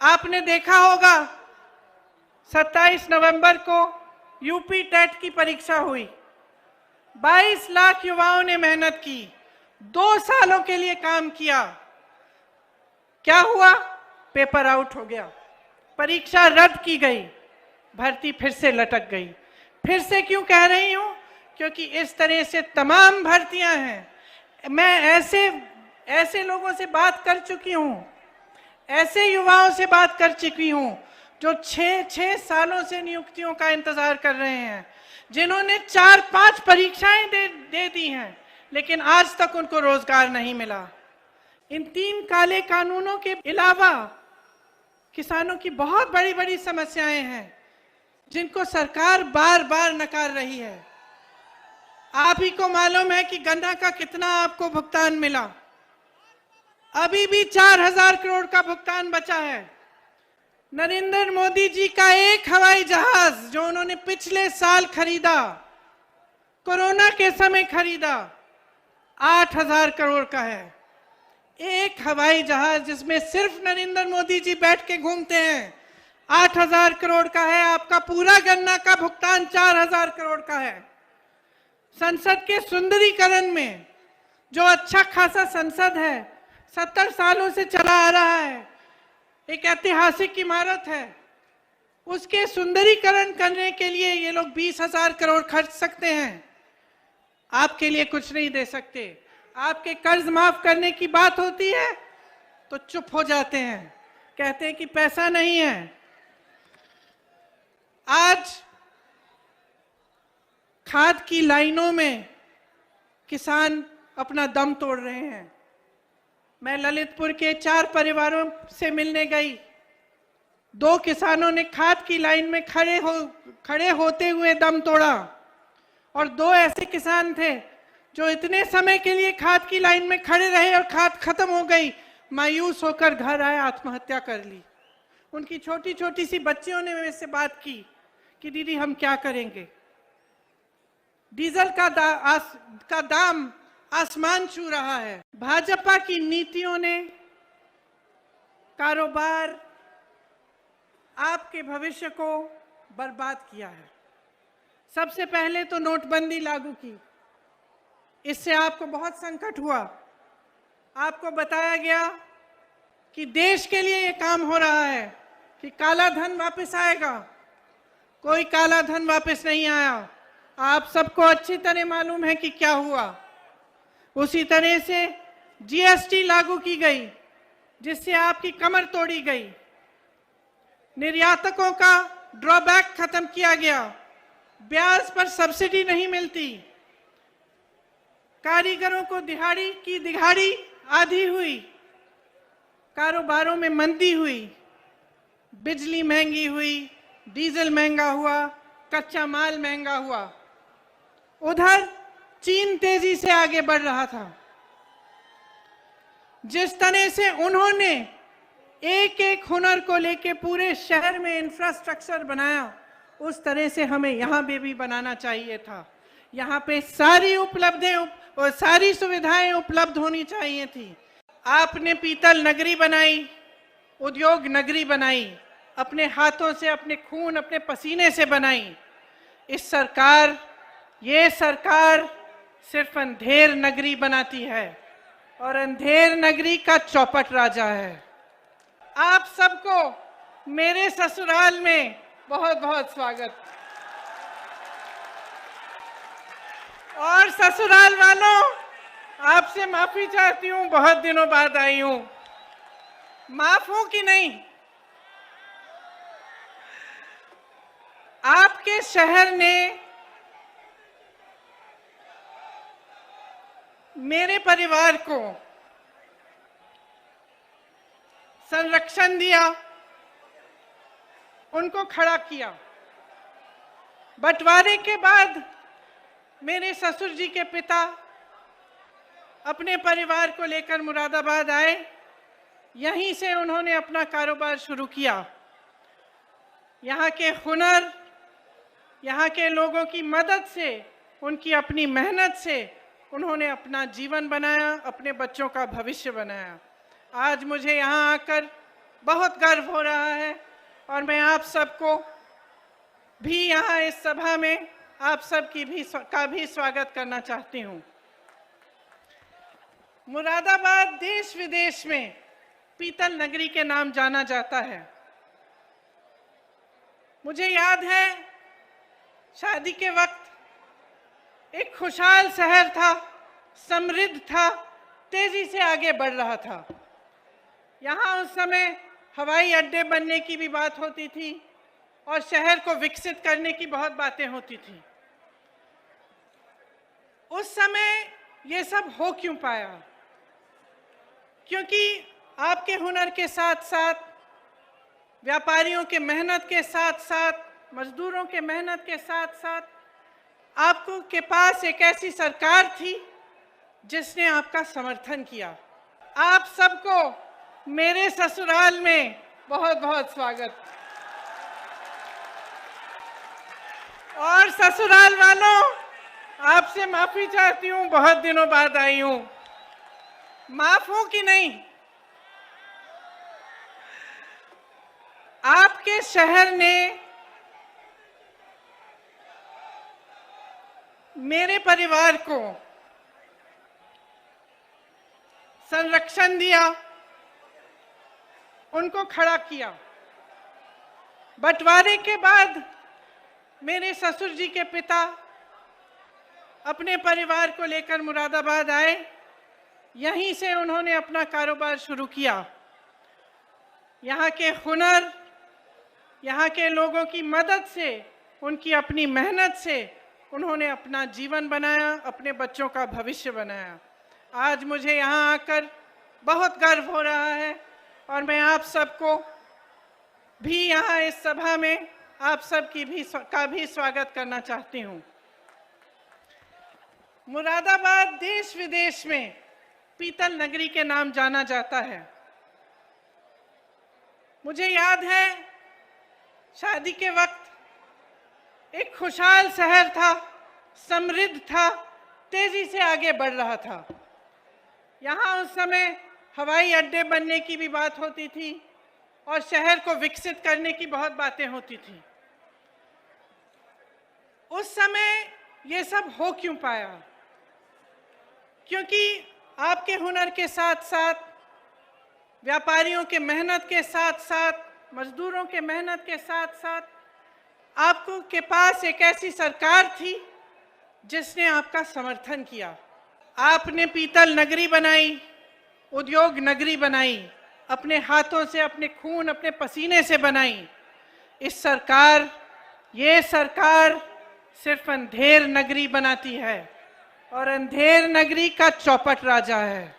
आपने देखा होगा 27 नवंबर को यूपी टेट की परीक्षा हुई। 22 लाख युवाओं ने मेहनत की, 2 सालों के लिए काम किया। क्या हुआ? पेपर आउट हो गया, परीक्षा रद्द की गई, भर्ती फिर से लटक गई। फिर से क्यों कह रही हूं? क्योंकि इस तरह से तमाम भर्तियां हैं। मैं ऐसे लोगों से बात कर चुकी हूं, ऐसे युवाओं से बात कर चुकी हूं जो 6 सालों से नियुक्तियों का इंतजार कर रहे हैं, जिन्होंने 4-5 परीक्षाएं दे दी हैं, लेकिन आज तक उनको रोजगार नहीं मिला। इन 3 काले कानूनों के अलावा किसानों की बहुत बड़ी बड़ी समस्याएं हैं जिनको सरकार बार बार नकार रही है। आप ही को मालूम है कि गन्ना का कितना आपको भुगतान मिला। अभी भी 4000 करोड़ का भुगतान बचा है। नरेंद्र मोदी जी का एक हवाई जहाज जो उन्होंने पिछले साल खरीदा, कोरोना के समय खरीदा, 8000 करोड़ का है। एक हवाई जहाज जिसमें सिर्फ नरेंद्र मोदी जी बैठ के घूमते हैं, 8000 करोड़ का है। आपका पूरा गन्ना का भुगतान 4000 करोड़ का है। संसद के सुंदरीकरण में जो अच्छा खासा संसद है, 70 सालों से चला आ रहा है, एक ऐतिहासिक इमारत है, उसके सुंदरीकरण करने के लिए ये लोग 20,000 करोड़ खर्च सकते हैं। आपके लिए कुछ नहीं दे सकते। आपके कर्ज माफ करने की बात होती है तो चुप हो जाते हैं, कहते हैं कि पैसा नहीं है। आज खाद की लाइनों में किसान अपना दम तोड़ रहे हैं। मैं ललितपुर के 4 परिवारों से मिलने गई। 2 किसानों ने खाद की लाइन में खड़े होते हुए दम तोड़ा, और 2 ऐसे किसान थे जो इतने समय के लिए खाद की लाइन में खड़े रहे और खाद खत्म हो गई, मायूस होकर घर आए, आत्महत्या कर ली। उनकी छोटी छोटी सी बच्चियों ने मेरे से बात की कि दीदी हम क्या करेंगे। डीजल का दाम आसमान छू रहा है। भाजपा की नीतियों ने कारोबार, आपके भविष्य को बर्बाद किया है। सबसे पहले तो नोटबंदी लागू की, इससे आपको बहुत संकट हुआ। आपको बताया गया कि देश के लिए ये काम हो रहा है कि काला धन वापस आएगा। कोई काला धन वापस नहीं आया। आप सबको अच्छी तरह मालूम है कि क्या हुआ। उसी तरह से जीएसटी लागू की गई, जिससे आपकी कमर तोड़ी गई। निर्यातकों का ड्रॉबैक खत्म किया गया, ब्याज पर सब्सिडी नहीं मिलती। कारीगरों को दिहाड़ी आधी हुई, कारोबारों में मंदी हुई, बिजली महंगी हुई, डीजल महंगा हुआ, कच्चा माल महंगा हुआ। उधर चीन तेजी से आगे बढ़ रहा था। जिस तरह से उन्होंने एक एक हुनर को लेके पूरे शहर में इंफ्रास्ट्रक्चर बनाया, उस तरह से हमें यहाँ भी बनाना चाहिए था। यहाँ पे सारी सुविधाएं उपलब्ध होनी चाहिए थी। आपने पीतल नगरी बनाई, उद्योग नगरी बनाई, अपने हाथों से, अपने खून, अपने पसीने से बनाई। ये सरकार सिर्फ अंधेर नगरी बनाती है, और अंधेर नगरी का चौपट राजा है। आप सबको मेरे ससुराल में बहुत बहुत स्वागत। और ससुराल वालों, आपसे माफी चाहती हूं, बहुत दिनों बाद आई हूं। माफ हूं कि नहीं? आपके शहर ने मेरे परिवार को संरक्षण दिया, उनको खड़ा किया। बंटवारे के बाद मेरे ससुर जी के पिता अपने परिवार को लेकर मुरादाबाद आए। यहीं से उन्होंने अपना कारोबार शुरू किया। यहाँ के हुनर, यहाँ के लोगों की मदद से, उनकी अपनी मेहनत से उन्होंने अपना जीवन बनाया, अपने बच्चों का भविष्य बनाया। आज मुझे यहाँ आकर बहुत गर्व हो रहा है और मैं आप सबको भी यहाँ इस सभा में आप सबकी भी स्वागत करना चाहती हूँ। मुरादाबाद देश विदेश में पीतल नगरी के नाम जाना जाता है। मुझे याद है शादी के वक्त एक खुशहाल शहर था, समृद्ध था, तेजी से आगे बढ़ रहा था। यहाँ उस समय हवाई अड्डे बनने की भी बात होती थी और शहर को विकसित करने की बहुत बातें होती थी। उस समय ये सब हो क्यों पाया? क्योंकि आपके हुनर के साथ साथ, व्यापारियों के मेहनत के साथ साथ, मजदूरों के मेहनत के साथ साथ आपको के पास एक ऐसी सरकार थी जिसने आपका समर्थन किया। आप सबको मेरे ससुराल में बहुत बहुत स्वागत। और ससुराल वालों, आपसे माफी चाहती हूँ, बहुत दिनों बाद आई हूँ। माफ हूं कि नहीं? आपके शहर ने मेरे परिवार को संरक्षण दिया, उनको खड़ा किया। बंटवारे के बाद मेरे ससुर जी के पिता अपने परिवार को लेकर मुरादाबाद आए। यहीं से उन्होंने अपना कारोबार शुरू किया। यहाँ के हुनर, यहाँ के लोगों की मदद से, उनकी अपनी मेहनत से उन्होंने अपना जीवन बनाया, अपने बच्चों का भविष्य बनाया। आज मुझे यहाँ आकर बहुत गर्व हो रहा है और मैं आप सबको भी यहाँ इस सभा में आप सबकी भी स्वागत करना चाहती हूँ। मुरादाबाद देश विदेश में पीतल नगरी के नाम जाना जाता है। मुझे याद है शादी के वक्त एक खुशहाल शहर था, समृद्ध था, तेजी से आगे बढ़ रहा था। यहाँ उस समय हवाई अड्डे बनने की भी बात होती थी और शहर को विकसित करने की बहुत बातें होती थी। उस समय ये सब हो क्यों पाया? क्योंकि आपके हुनर के साथ साथ, व्यापारियों के मेहनत के साथ साथ, मजदूरों के मेहनत के साथ साथ आपको के पास एक ऐसी सरकार थी जिसने आपका समर्थन किया। आपने पीतल नगरी बनाई, उद्योग नगरी बनाई, अपने हाथों से, अपने खून, अपने पसीने से बनाई। ये सरकार सिर्फ अंधेर नगरी बनाती है और अंधेर नगरी का चौपट राजा है।